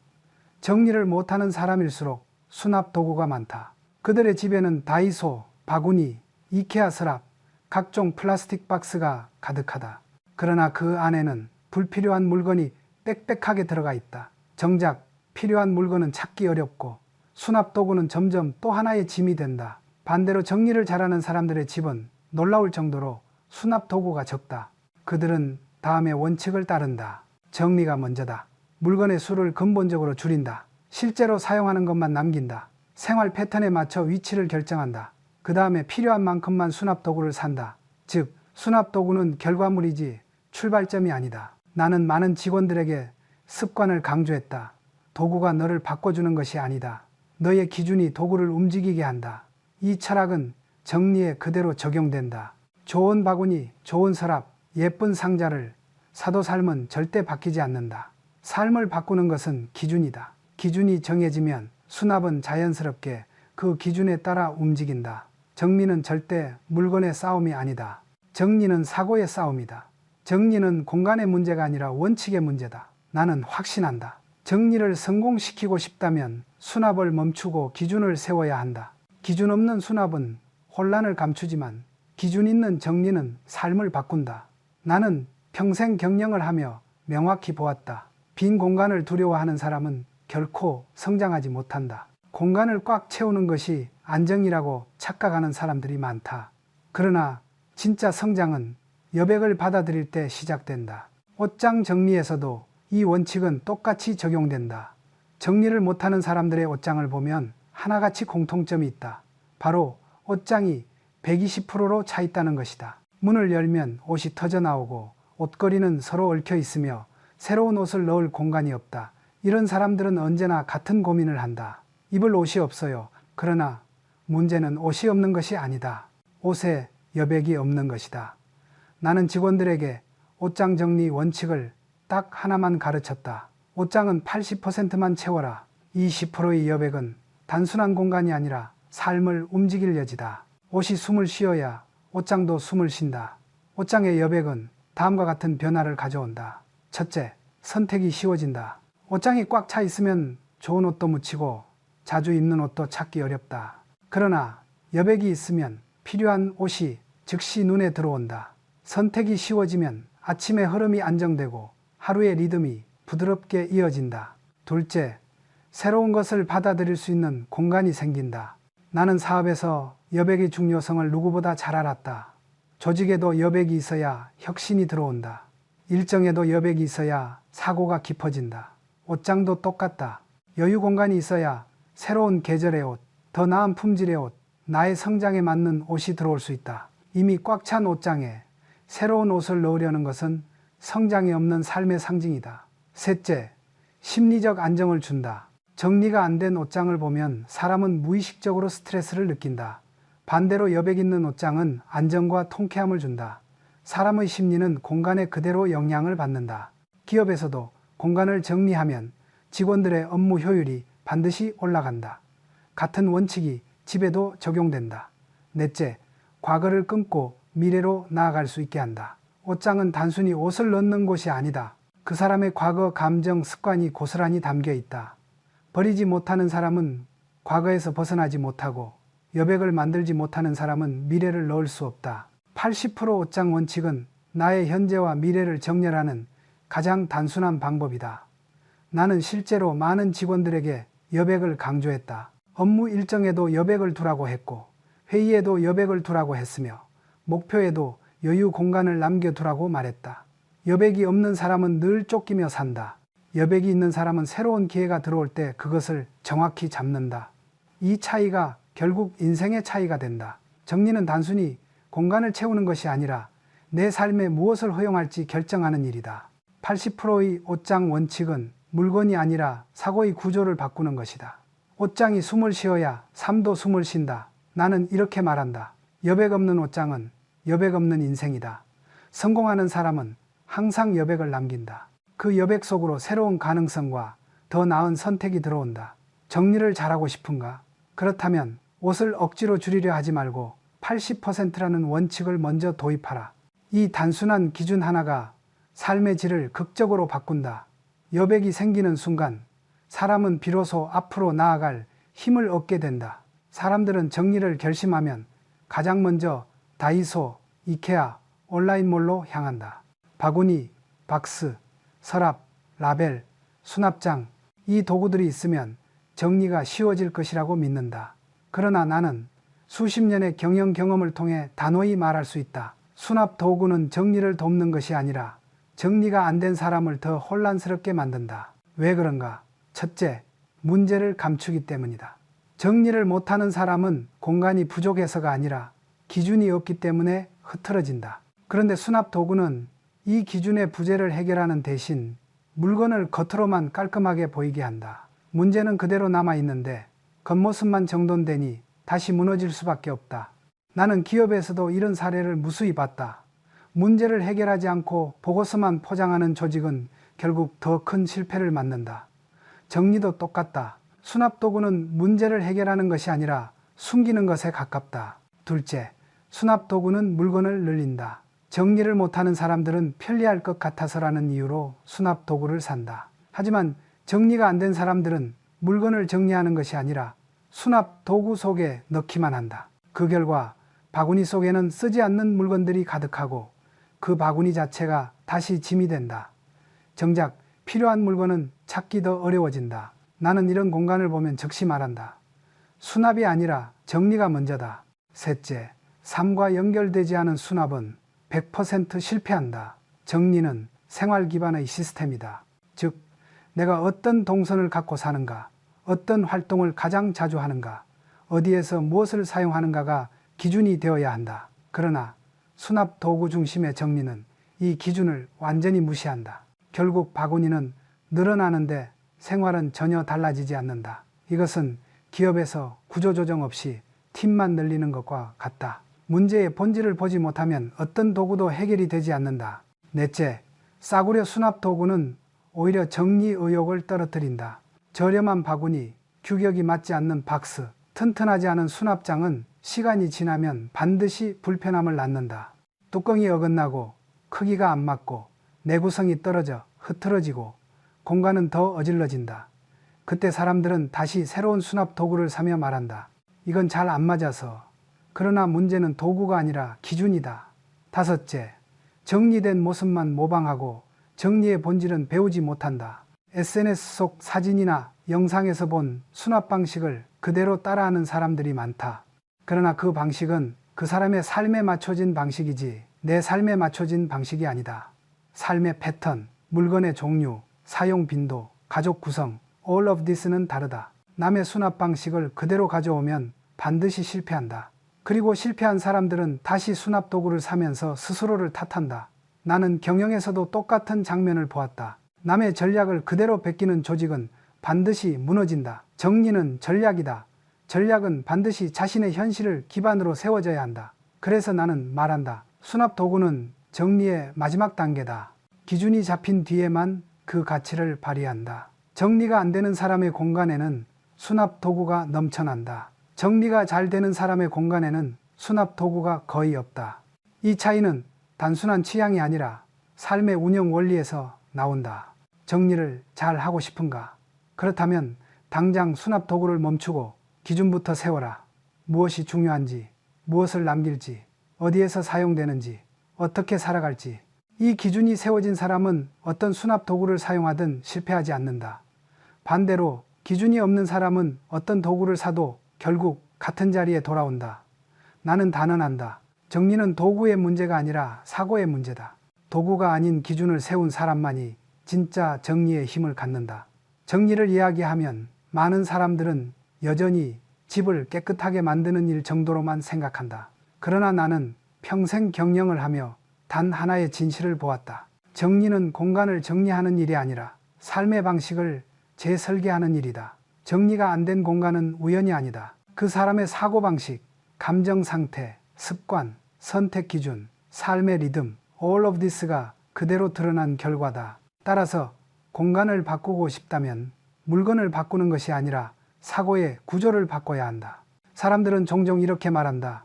정리를 못하는 사람일수록 수납 도구가 많다. 그들의 집에는 다이소, 바구니, 이케아 서랍, 각종 플라스틱 박스가 가득하다. 그러나 그 안에는 불필요한 물건이 빽빽하게 들어가 있다. 정작 필요한 물건은 찾기 어렵고 수납 도구는 점점 또 하나의 짐이 된다. 반대로 정리를 잘하는 사람들의 집은 놀라울 정도로 수납 도구가 적다. 그들은 다음의 원칙을 따른다. 정리가 먼저다. 물건의 수를 근본적으로 줄인다. 실제로 사용하는 것만 남긴다. 생활 패턴에 맞춰 위치를 결정한다. 그 다음에 필요한 만큼만 수납 도구를 산다. 즉, 수납 도구는 결과물이지 출발점이 아니다. 나는 많은 직원들에게 습관을 강조했다. 도구가 너를 바꿔주는 것이 아니다. 너의 기준이 도구를 움직이게 한다. 이 철학은 정리에 그대로 적용된다. 좋은 바구니, 좋은 서랍, 예쁜 상자를 사도 삶은 절대 바뀌지 않는다. 삶을 바꾸는 것은 기준이다. 기준이 정해지면 수납은 자연스럽게 그 기준에 따라 움직인다. 정리는 절대 물건의 싸움이 아니다. 정리는 사고의 싸움이다. 정리는 공간의 문제가 아니라 원칙의 문제다. 나는 확신한다. 정리를 성공시키고 싶다면 수납을 멈추고 기준을 세워야 한다. 기준 없는 수납은 혼란을 감추지만 기준 있는 정리는 삶을 바꾼다. 나는 평생 경영을 하며 명확히 보았다. 빈 공간을 두려워하는 사람은 결코 성장하지 못한다. 공간을 꽉 채우는 것이 안정이라고 착각하는 사람들이 많다. 그러나 진짜 성장은 여백을 받아들일 때 시작된다. 옷장 정리에서도 이 원칙은 똑같이 적용된다. 정리를 못하는 사람들의 옷장을 보면 하나같이 공통점이 있다. 바로 옷장이 120%로 차 있다는 것이다. 문을 열면 옷이 터져 나오고 옷걸이는 서로 얽혀 있으며 새로운 옷을 넣을 공간이 없다. 이런 사람들은 언제나 같은 고민을 한다. 입을 옷이 없어요. 그러나 문제는 옷이 없는 것이 아니다. 옷에 여백이 없는 것이다. 나는 직원들에게 옷장 정리 원칙을 딱 하나만 가르쳤다. 옷장은 80%만 채워라. 20%의 여백은 단순한 공간이 아니라 삶을 움직일 여지다. 옷이 숨을 쉬어야 옷장도 숨을 쉰다. 옷장의 여백은 다음과 같은 변화를 가져온다. 첫째, 선택이 쉬워진다. 옷장이 꽉 차 있으면 좋은 옷도 묻히고 자주 입는 옷도 찾기 어렵다. 그러나 여백이 있으면 필요한 옷이 즉시 눈에 들어온다. 선택이 쉬워지면 아침의 흐름이 안정되고 하루의 리듬이 부드럽게 이어진다. 둘째, 새로운 것을 받아들일 수 있는 공간이 생긴다. 나는 사업에서 여백의 중요성을 누구보다 잘 알았다. 조직에도 여백이 있어야 혁신이 들어온다. 일정에도 여백이 있어야 사고가 깊어진다. 옷장도 똑같다. 여유 공간이 있어야 새로운 계절의 옷, 더 나은 품질의 옷, 나의 성장에 맞는 옷이 들어올 수 있다. 이미 꽉 찬 옷장에 새로운 옷을 넣으려는 것은 성장이 없는 삶의 상징이다. 셋째, 심리적 안정을 준다. 정리가 안 된 옷장을 보면 사람은 무의식적으로 스트레스를 느낀다. 반대로 여백 있는 옷장은 안정과 통쾌함을 준다. 사람의 심리는 공간에 그대로 영향을 받는다. 기업에서도 공간을 정리하면 직원들의 업무 효율이 반드시 올라간다. 같은 원칙이 집에도 적용된다. 넷째, 과거를 끊고 미래로 나아갈 수 있게 한다. 옷장은 단순히 옷을 넣는 곳이 아니다. 그 사람의 과거 감정, 습관이 고스란히 담겨 있다. 버리지 못하는 사람은 과거에서 벗어나지 못하고 여백을 만들지 못하는 사람은 미래를 넣을 수 없다. 80% 옷장 원칙은 나의 현재와 미래를 정렬하는 가장 단순한 방법이다. 나는 실제로 많은 직원들에게 여백을 강조했다. 업무 일정에도 여백을 두라고 했고 회의에도 여백을 두라고 했으며 목표에도 여유 공간을 남겨두라고 말했다. 여백이 없는 사람은 늘 쫓기며 산다. 여백이 있는 사람은 새로운 기회가 들어올 때 그것을 정확히 잡는다. 이 차이가 결국 인생의 차이가 된다. 정리는 단순히 공간을 채우는 것이 아니라 내 삶에 무엇을 허용할지 결정하는 일이다. 80%의 옷장 원칙은 물건이 아니라 사고의 구조를 바꾸는 것이다. 옷장이 숨을 쉬어야 삶도 숨을 쉰다. 나는 이렇게 말한다. 여백 없는 옷장은 여백 없는 인생이다. 성공하는 사람은 항상 여백을 남긴다. 그 여백 속으로 새로운 가능성과 더 나은 선택이 들어온다. 정리를 잘하고 싶은가? 그렇다면 옷을 억지로 줄이려 하지 말고 80%라는 원칙을 먼저 도입하라. 이 단순한 기준 하나가 삶의 질을 극적으로 바꾼다. 여백이 생기는 순간 사람은 비로소 앞으로 나아갈 힘을 얻게 된다. 사람들은 정리를 결심하면 가장 먼저 다이소, 이케아, 온라인몰로 향한다. 바구니, 박스, 서랍, 라벨, 수납장, 이 도구들이 있으면 정리가 쉬워질 것이라고 믿는다. 그러나 나는 수십 년의 경영 경험을 통해 단호히 말할 수 있다. 수납 도구는 정리를 돕는 것이 아니라 정리가 안 된 사람을 더 혼란스럽게 만든다. 왜 그런가? 첫째, 문제를 감추기 때문이다. 정리를 못하는 사람은 공간이 부족해서가 아니라 기준이 없기 때문에 흐트러진다. 그런데 수납 도구는 이 기준의 부재를 해결하는 대신 물건을 겉으로만 깔끔하게 보이게 한다. 문제는 그대로 남아있는데 겉모습만 정돈되니 다시 무너질 수밖에 없다. 나는 기업에서도 이런 사례를 무수히 봤다. 문제를 해결하지 않고 보고서만 포장하는 조직은 결국 더 큰 실패를 맞는다. 정리도 똑같다. 수납 도구는 문제를 해결하는 것이 아니라 숨기는 것에 가깝다. 둘째, 수납 도구는 물건을 늘린다. 정리를 못하는 사람들은 편리할 것 같아서라는 이유로 수납 도구를 산다. 하지만 정리가 안 된 사람들은 물건을 정리하는 것이 아니라 수납 도구 속에 넣기만 한다. 그 결과 바구니 속에는 쓰지 않는 물건들이 가득하고 그 바구니 자체가 다시 짐이 된다. 정작 필요한 물건은 찾기 더 어려워진다. 나는 이런 공간을 보면 즉시 말한다. 수납이 아니라 정리가 먼저다. 셋째, 삶과 연결되지 않은 수납은 100% 실패한다. 정리는 생활 기반의 시스템이다. 즉, 내가 어떤 동선을 갖고 사는가, 어떤 활동을 가장 자주 하는가, 어디에서 무엇을 사용하는가가 기준이 되어야 한다. 그러나 수납 도구 중심의 정리는 이 기준을 완전히 무시한다. 결국 바구니는 늘어나는데 생활은 전혀 달라지지 않는다. 이것은 기업에서 구조조정 없이 팀만 늘리는 것과 같다. 문제의 본질을 보지 못하면 어떤 도구도 해결이 되지 않는다. 넷째, 싸구려 수납 도구는 오히려 정리 의욕을 떨어뜨린다. 저렴한 바구니, 규격이 맞지 않는 박스, 튼튼하지 않은 수납장은 시간이 지나면 반드시 불편함을 낳는다. 뚜껑이 어긋나고 크기가 안 맞고 내구성이 떨어져 흐트러지고 공간은 더 어질러진다. 그때 사람들은 다시 새로운 수납 도구를 사며 말한다. 이건 잘 안 맞아서. 그러나 문제는 도구가 아니라 기준이다. 다섯째, 정리된 모습만 모방하고 정리의 본질은 배우지 못한다. SNS 속 사진이나 영상에서 본 수납 방식을 그대로 따라하는 사람들이 많다. 그러나 그 방식은 그 사람의 삶에 맞춰진 방식이지 내 삶에 맞춰진 방식이 아니다. 삶의 패턴, 물건의 종류, 사용 빈도, 가족 구성, all of this는 다르다. 남의 수납 방식을 그대로 가져오면 반드시 실패한다. 그리고 실패한 사람들은 다시 수납 도구를 사면서 스스로를 탓한다. 나는 경영에서도 똑같은 장면을 보았다. 남의 전략을 그대로 베끼는 조직은 반드시 무너진다. 정리는 전략이다. 전략은 반드시 자신의 현실을 기반으로 세워져야 한다. 그래서 나는 말한다. 수납 도구는 정리의 마지막 단계다. 기준이 잡힌 뒤에만 그 가치를 발휘한다. 정리가 안 되는 사람의 공간에는 수납 도구가 넘쳐난다. 정리가 잘 되는 사람의 공간에는 수납 도구가 거의 없다. 이 차이는 단순한 취향이 아니라 삶의 운영 원리에서 나온다. 정리를 잘 하고 싶은가? 그렇다면 당장 수납 도구를 멈추고 기준부터 세워라. 무엇이 중요한지, 무엇을 남길지, 어디에서 사용되는지, 어떻게 살아갈지. 이 기준이 세워진 사람은 어떤 수납 도구를 사용하든 실패하지 않는다. 반대로 기준이 없는 사람은 어떤 도구를 사도 결국 같은 자리에 돌아온다. 나는 단언한다. 정리는 도구의 문제가 아니라 사고의 문제다. 도구가 아닌 기준을 세운 사람만이 진짜 정리의 힘을 갖는다. 정리를 이야기하면 많은 사람들은 여전히 집을 깨끗하게 만드는 일 정도로만 생각한다. 그러나 나는 평생 경영을 하며 단 하나의 진실을 보았다. 정리는 공간을 정리하는 일이 아니라 삶의 방식을 재설계하는 일이다. 정리가 안 된 공간은 우연이 아니다. 그 사람의 사고방식, 감정 상태, 습관, 선택 기준, 삶의 리듬, all of this가 그대로 드러난 결과다. 따라서 공간을 바꾸고 싶다면 물건을 바꾸는 것이 아니라 사고의 구조를 바꿔야 한다. 사람들은 종종 이렇게 말한다.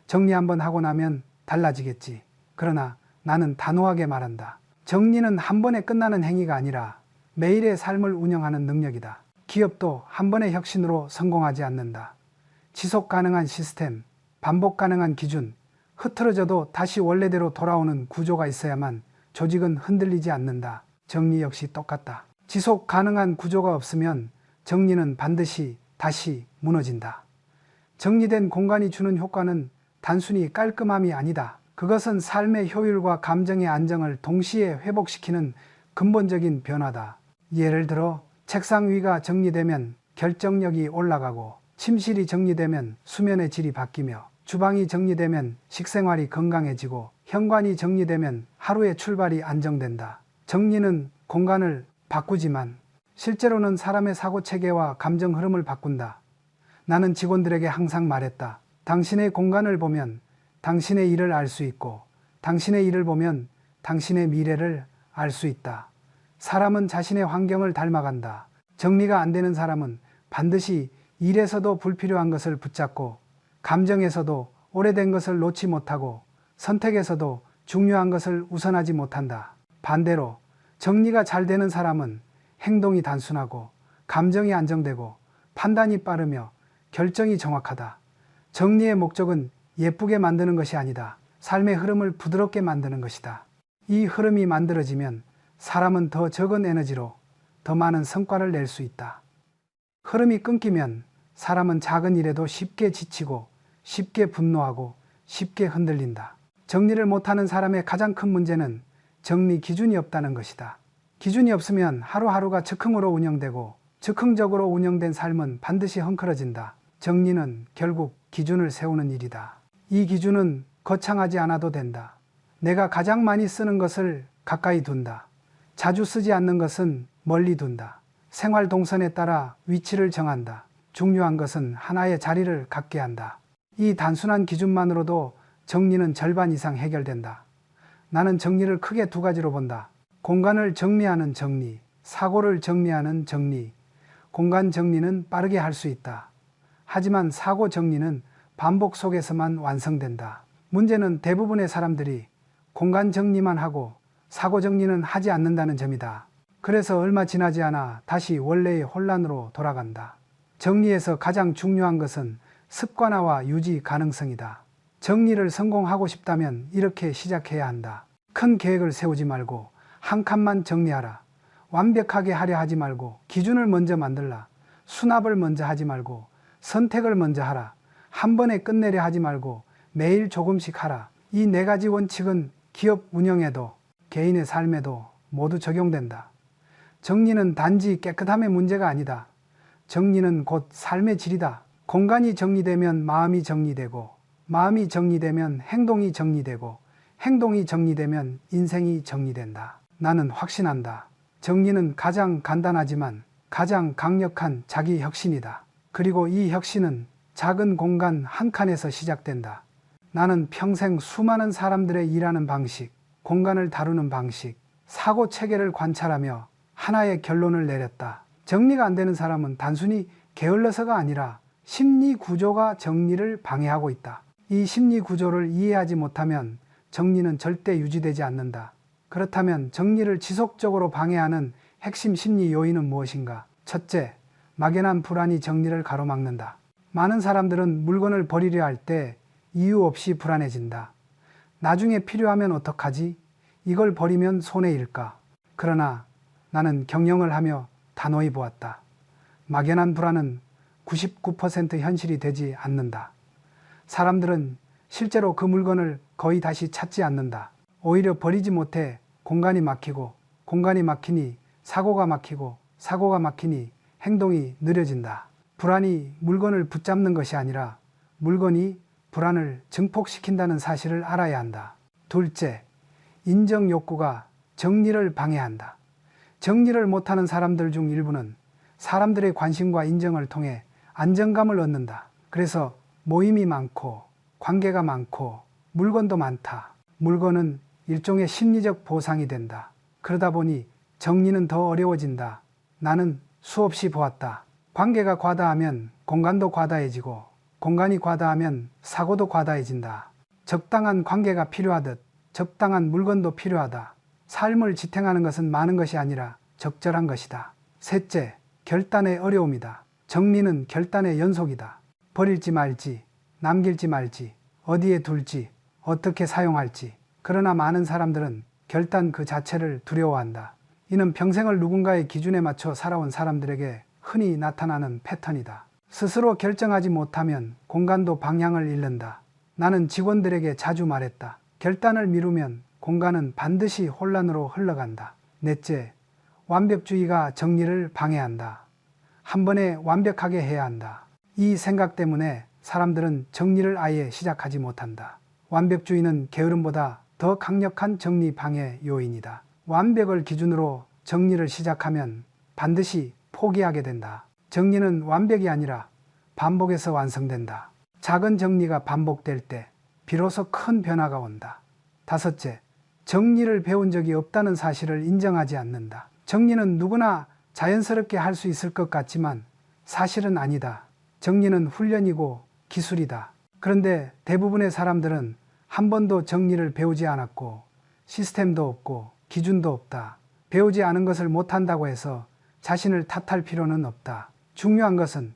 정리 한번 하고 나면 달라지겠지. 그러나 나는 단호하게 말한다. 정리는 한 번에 끝나는 행위가 아니라 매일의 삶을 운영하는 능력이다. 기업도 한 번의 혁신으로 성공하지 않는다. 지속 가능한 시스템, 반복 가능한 기준, 흐트러져도 다시 원래대로 돌아오는 구조가 있어야만 조직은 흔들리지 않는다. 정리 역시 똑같다. 지속 가능한 구조가 없으면 정리는 반드시 다시 무너진다. 정리된 공간이 주는 효과는 단순히 깔끔함이 아니다. 그것은 삶의 효율과 감정의 안정을 동시에 회복시키는 근본적인 변화다. 예를 들어 책상 위가 정리되면 결정력이 올라가고, 침실이 정리되면 수면의 질이 바뀌며, 주방이 정리되면 식생활이 건강해지고, 현관이 정리되면 하루의 출발이 안정된다. 정리는 공간을 바꾸지만 실제로는 사람의 사고체계와 감정 흐름을 바꾼다. 나는 직원들에게 항상 말했다. 당신의 공간을 보면 당신의 일을 알 수 있고, 당신의 일을 보면 당신의 미래를 알 수 있다. 사람은 자신의 환경을 닮아간다. 정리가 안 되는 사람은 반드시 일에서도 불필요한 것을 붙잡고, 감정에서도 오래된 것을 놓지 못하고, 선택에서도 중요한 것을 우선하지 못한다. 반대로 정리가 잘 되는 사람은 행동이 단순하고, 감정이 안정되고, 판단이 빠르며 결정이 정확하다. 정리의 목적은 예쁘게 만드는 것이 아니다. 삶의 흐름을 부드럽게 만드는 것이다. 이 흐름이 만들어지면 사람은 더 적은 에너지로 더 많은 성과를 낼 수 있다. 흐름이 끊기면 사람은 작은 일에도 쉽게 지치고, 쉽게 분노하고, 쉽게 흔들린다. 정리를 못하는 사람의 가장 큰 문제는 정리 기준이 없다는 것이다. 기준이 없으면 하루하루가 즉흥으로 운영되고, 즉흥적으로 운영된 삶은 반드시 헝클어진다. 정리는 결국 기준을 세우는 일이다. 이 기준은 거창하지 않아도 된다. 내가 가장 많이 쓰는 것을 가까이 둔다. 자주 쓰지 않는 것은 멀리 둔다. 생활 동선에 따라 위치를 정한다. 중요한 것은 하나의 자리를 갖게 한다. 이 단순한 기준만으로도 정리는 절반 이상 해결된다. 나는 정리를 크게 두 가지로 본다. 공간을 정리하는 정리, 사고를 정리하는 정리. 공간 정리는 빠르게 할 수 있다. 하지만 사고 정리는 반복 속에서만 완성된다. 문제는 대부분의 사람들이 공간 정리만 하고 사고 정리는 하지 않는다는 점이다. 그래서 얼마 지나지 않아 다시 원래의 혼란으로 돌아간다. 정리에서 가장 중요한 것은 습관화와 유지 가능성이다. 정리를 성공하고 싶다면 이렇게 시작해야 한다. 큰 계획을 세우지 말고 한 칸만 정리하라. 완벽하게 하려 하지 말고 기준을 먼저 만들라. 수납을 먼저 하지 말고 선택을 먼저 하라. 한 번에 끝내려 하지 말고 매일 조금씩 하라. 이 네 가지 원칙은 기업 운영에도 개인의 삶에도 모두 적용된다. 정리는 단지 깨끗함의 문제가 아니다. 정리는 곧 삶의 질이다. 공간이 정리되면 마음이 정리되고, 마음이 정리되면 행동이 정리되고, 행동이 정리되면 인생이 정리된다. 나는 확신한다. 정리는 가장 간단하지만 가장 강력한 자기 혁신이다. 그리고 이 혁신은 작은 공간 한 칸에서 시작된다. 나는 평생 수많은 사람들의 일하는 방식, 공간을 다루는 방식, 사고 체계를 관찰하며 하나의 결론을 내렸다. 정리가 안 되는 사람은 단순히 게을러서가 아니라 심리 구조가 정리를 방해하고 있다. 이 심리 구조를 이해하지 못하면 정리는 절대 유지되지 않는다. 그렇다면 정리를 지속적으로 방해하는 핵심 심리 요인은 무엇인가? 첫째, 막연한 불안이 정리를 가로막는다. 많은 사람들은 물건을 버리려 할 때 이유 없이 불안해진다. 나중에 필요하면 어떡하지? 이걸 버리면 손해일까? 그러나 나는 경영을 하며 단호히 보았다. 막연한 불안은 99% 현실이 되지 않는다. 사람들은 실제로 그 물건을 거의 다시 찾지 않는다. 오히려 버리지 못해 공간이 막히고, 공간이 막히니 사고가 막히고, 사고가 막히니 행동이 느려진다. 불안이 물건을 붙잡는 것이 아니라 물건이 불안을 증폭시킨다는 사실을 알아야 한다. 둘째, 인정 욕구가 정리를 방해한다. 정리를 못하는 사람들 중 일부는 사람들의 관심과 인정을 통해 안정감을 얻는다. 그래서 모임이 많고, 관계가 많고, 물건도 많다. 물건은 일종의 심리적 보상이 된다. 그러다 보니 정리는 더 어려워진다. 나는 수없이 보았다. 관계가 과다하면 공간도 과다해지고 공간이 과다하면 사고도 과다해진다. 적당한 관계가 필요하듯 적당한 물건도 필요하다. 삶을 지탱하는 것은 많은 것이 아니라 적절한 것이다. 셋째, 결단의 어려움이다. 정리는 결단의 연속이다. 버릴지 말지, 남길지 말지, 어디에 둘지, 어떻게 사용할지. 그러나 많은 사람들은 결단 그 자체를 두려워한다. 이는 평생을 누군가의 기준에 맞춰 살아온 사람들에게 흔히 나타나는 패턴이다. 스스로 결정하지 못하면 공간도 방향을 잃는다. 나는 직원들에게 자주 말했다. 결단을 미루면 공간은 반드시 혼란으로 흘러간다. 넷째, 완벽주의가 정리를 방해한다. 한 번에 완벽하게 해야 한다. 이 생각 때문에 사람들은 정리를 아예 시작하지 못한다. 완벽주의는 게으름보다 더 강력한 정리 방해 요인이다. 완벽을 기준으로 정리를 시작하면 반드시 포기하게 된다. 정리는 완벽이 아니라 반복에서 완성된다. 작은 정리가 반복될 때 비로소 큰 변화가 온다. 다섯째, 정리를 배운 적이 없다는 사실을 인정하지 않는다. 정리는 누구나 자연스럽게 할 수 있을 것 같지만 사실은 아니다. 정리는 훈련이고 기술이다. 그런데 대부분의 사람들은 한 번도 정리를 배우지 않았고 시스템도 없고 기준도 없다. 배우지 않은 것을 못한다고 해서 자신을 탓할 필요는 없다. 중요한 것은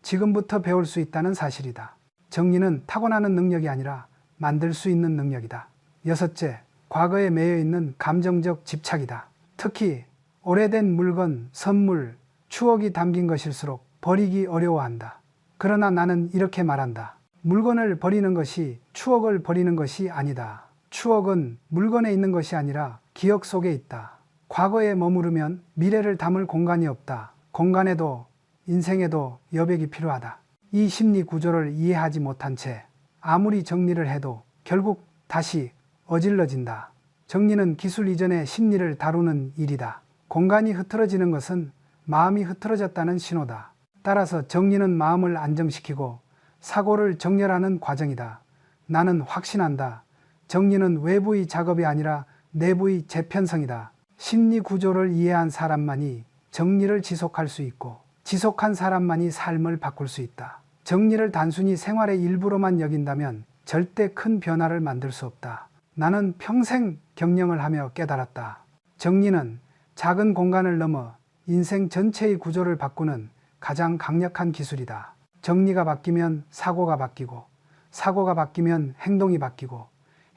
지금부터 배울 수 있다는 사실이다. 정리는 타고나는 능력이 아니라 만들 수 있는 능력이다. 여섯째, 과거에 매여 있는 감정적 집착이다. 특히 오래된 물건, 선물, 추억이 담긴 것일수록 버리기 어려워한다. 그러나 나는 이렇게 말한다. 물건을 버리는 것이 추억을 버리는 것이 아니다. 추억은 물건에 있는 것이 아니라 기억 속에 있다. 과거에 머무르면 미래를 담을 공간이 없다. 공간에도 인생에도 여백이 필요하다. 이 심리 구조를 이해하지 못한 채 아무리 정리를 해도 결국 다시 어질러진다. 정리는 기술 이전의 심리를 다루는 일이다. 공간이 흐트러지는 것은 마음이 흐트러졌다는 신호다. 따라서 정리는 마음을 안정시키고 사고를 정렬하는 과정이다. 나는 확신한다. 정리는 외부의 작업이 아니라 내부의 재편성이다. 심리 구조를 이해한 사람만이 정리를 지속할 수 있고 지속한 사람만이 삶을 바꿀 수 있다. 정리를 단순히 생활의 일부로만 여긴다면 절대 큰 변화를 만들 수 없다. 나는 평생 경영을 하며 깨달았다. 정리는 작은 공간을 넘어 인생 전체의 구조를 바꾸는 가장 강력한 기술이다. 정리가 바뀌면 사고가 바뀌고 사고가 바뀌면 행동이 바뀌고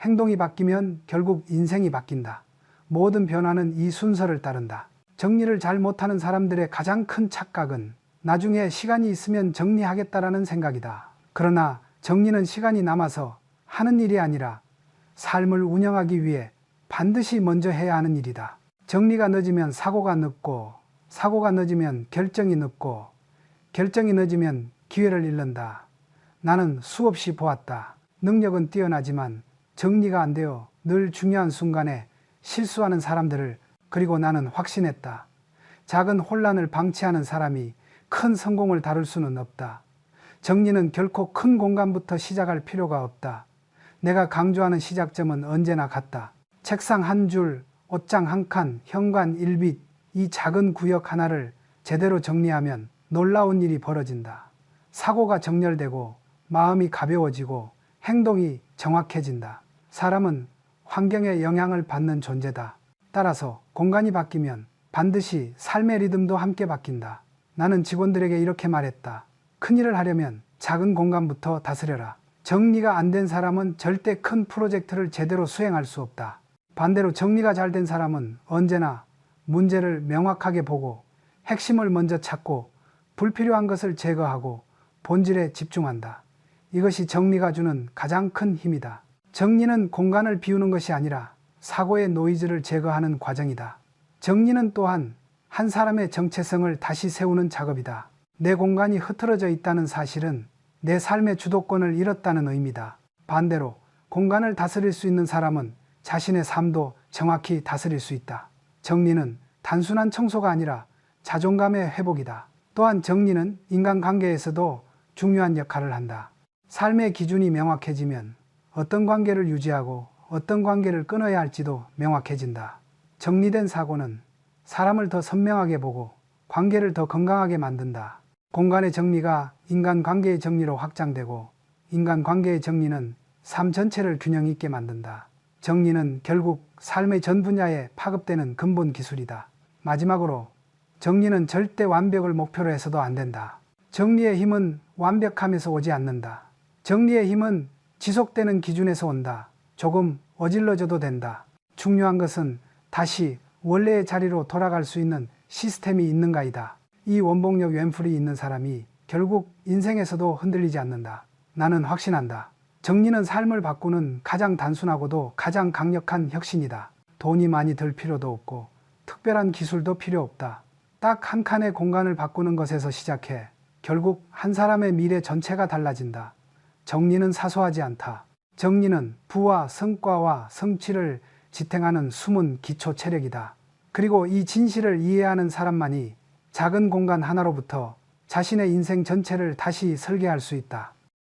행동이 바뀌면 결국 인생이 바뀐다. 모든 변화는 이 순서를 따른다. 정리를 잘 못하는 사람들의 가장 큰 착각은 나중에 시간이 있으면 정리하겠다라는 생각이다. 그러나 정리는 시간이 남아서 하는 일이 아니라 삶을 운영하기 위해 반드시 먼저 해야 하는 일이다. 정리가 늦으면 사고가 늦고 사고가 늦으면 결정이 늦고 결정이 늦으면 기회를 잃는다. 나는 수없이 보았다. 능력은 뛰어나지만 정리가 안 되어 늘 중요한 순간에 실수하는 사람들을. 그리고 나는 확신했다. 작은 혼란을 방치하는 사람이 큰 성공을 다룰 수는 없다. 정리는 결코 큰 공간부터 시작할 필요가 없다. 내가 강조하는 시작점은 언제나 같다. 책상 한 줄, 옷장 한 칸, 현관 1빛, 이 작은 구역 하나를 제대로 정리하면 놀라운 일이 벌어진다. 사고가 정렬되고 마음이 가벼워지고 행동이 정확해진다. 사람은 환경에 영향을 받는 존재다. 따라서 공간이 바뀌면 반드시 삶의 리듬도 함께 바뀐다. 나는 직원들에게 이렇게 말했다. 큰일을 하려면 작은 공간부터 다스려라. 정리가 안 된 사람은 절대 큰 프로젝트를 제대로 수행할 수 없다. 반대로 정리가 잘 된 사람은 언제나 문제를 명확하게 보고 핵심을 먼저 찾고 불필요한 것을 제거하고 본질에 집중한다. 이것이 정리가 주는 가장 큰 힘이다. 정리는 공간을 비우는 것이 아니라 사고의 노이즈를 제거하는 과정이다. 정리는 또한 한 사람의 정체성을 다시 세우는 작업이다. 내 공간이 흐트러져 있다는 사실은 내 삶의 주도권을 잃었다는 의미다. 반대로 공간을 다스릴 수 있는 사람은 자신의 삶도 정확히 다스릴 수 있다. 정리는 단순한 청소가 아니라 자존감의 회복이다. 또한 정리는 인간관계에서도 중요한 역할을 한다. 삶의 기준이 명확해지면 어떤 관계를 유지하고 어떤 관계를 끊어야 할지도 명확해진다. 정리된 사고는 사람을 더 선명하게 보고 관계를 더 건강하게 만든다. 공간의 정리가 인간관계의 정리로 확장되고 인간관계의 정리는 삶 전체를 균형 있게 만든다. 정리는 결국 삶의 전 분야에 파급되는 근본 기술이다. 마지막으로 정리는 절대 완벽을 목표로 해서도 안 된다. 정리의 힘은 완벽함에서 오지 않는다. 정리의 힘은 지속되는 기준에서 온다. 조금 어질러져도 된다. 중요한 것은 다시 원래의 자리로 돌아갈 수 있는 시스템이 있는가이다. 이 원복력 왼풀이 있는 사람이 결국 인생에서도 흔들리지 않는다. 나는 확신한다. 정리는 삶을 바꾸는 가장 단순하고도 가장 강력한 혁신이다. 돈이 많이 들 필요도 없고 특별한 기술도 필요 없다. 딱 한 칸의 공간을 바꾸는 것에서 시작해 결국 한 사람의 미래 전체가 달라진다. 정리는 사소하지 않다. 정리는 부와 성과와 성취를 지탱하는 숨은 기초 체력이다. 그리고 이 진실을 이해하는 사람만이 작은 공간 하나로부터 자신의 인생 전체를 다시 설계할 수 있다.